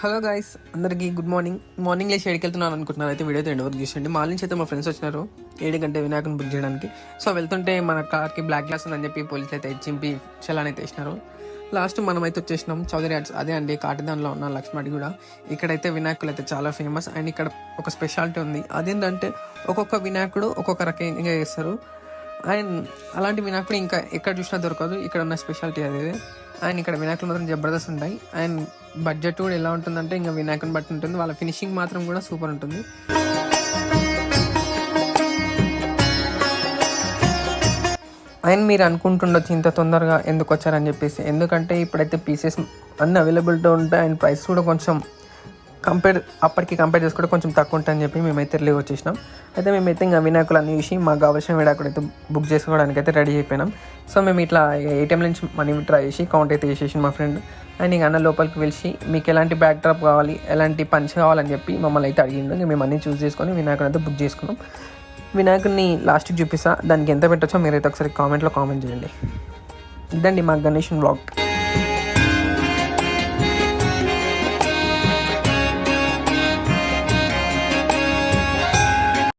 Hello guys, అందరికీ good morning లేచి ఏడికి వెళ్తున్నాను అనుకుంటున్నారు. అయితే వీడియో ఎండ్ వరకు చూసండి. మాల్ నుంచి అయితే మా ఫ్రెండ్స్ వచ్చినారు 7 గంటల వినాయకుని బుక్ చేయడానికి. సో వెళ్తుంటే మన కార్కి బ్లాక్ గ్లాస్ ఉందని చెప్పి పోలీసులు అయితే చింపి చలాన్ అయితే వేసినారు. లాస్ట్ మనమైతే వచ్చేసినాం చౌదరి ఆర్ట్స్, అదే అండి కాటిదాన్లో ఉన్న లక్ష్మణి కూడా. ఇక్కడైతే వినాయకులు అయితే చాలా ఫేమస్. అండ్ ఇక్కడ ఒక స్పెషాలిటీ ఉంది, అదేంటంటే ఒక్కొక్క వినాయకుడు ఒక్కొక్క రకంగా చేస్తారు. అండ్ అలాంటి వినాయకుడు ఇంకా ఎక్కడ చూసినా దొరకదు. ఇక్కడ ఉన్న స్పెషాలిటీ అదే. అండ్ ఇక్కడ వినాయకులు మాత్రం జబర్దస్త్ ఉంటాయి. అండ్ బడ్జెట్ కూడా ఎలా ఉంటుందంటే ఇంకా వినాయకుని బట్టి ఉంటుంది. వాళ్ళ ఫినిషింగ్ మాత్రం కూడా సూపర్ ఉంటుంది. అండ్ మీరు అనుకుంటుండొచ్చు ఇంత తొందరగా ఎందుకు వచ్చారని చెప్పేసి. ఎందుకంటే ఇప్పుడైతే పీసెస్ అన్ని అవైలబిలిటీ ఉంటాయి. అండ్ ప్రైస్ కూడా కొంచెం అప్పటికి కంపేర్ చేసుకుంటే కొంచెం తక్కువ ఉంటాయని చెప్పి మేమైతే రిలీవ్ వచ్చేసినాం. అయితే మేమైతే ఇంకా వినాయకులు అన్ని చూసి మాకు కావాల్సిన వినాయకుడు అయితే బుక్ చేసుకోవడానికి అయితే రెడీ అయిపోయినాం. సో మేము ఇట్లా ఏటీఎం నుంచి మనీ విత్డ్రా చేసి కౌంట్ అయితే చేసేసి మా ఫ్రెండ్ అండ్ ఇంక అన్న లోపలికి పిలిచి మీకు ఎలాంటి బ్యాక్ డ్రాప్ కావాలి, ఎలాంటి పంచ్ కావాలని చెప్పి మమ్మల్ని అయితే అడిగిండు. ఇంక మేము అన్నీ చూస్ చేసుకొని వినాయకుడు అయితే బుక్ చేసుకున్నాం. వినాయకుడిని లాస్ట్కి చూపిస్తా, దానికి ఎంత పెట్టచ్చో మీరైతే ఒకసారి కామెంట్లో కామెంట్ చేయండి. ఇదండి మా గణేషన్ వ్లాగ్.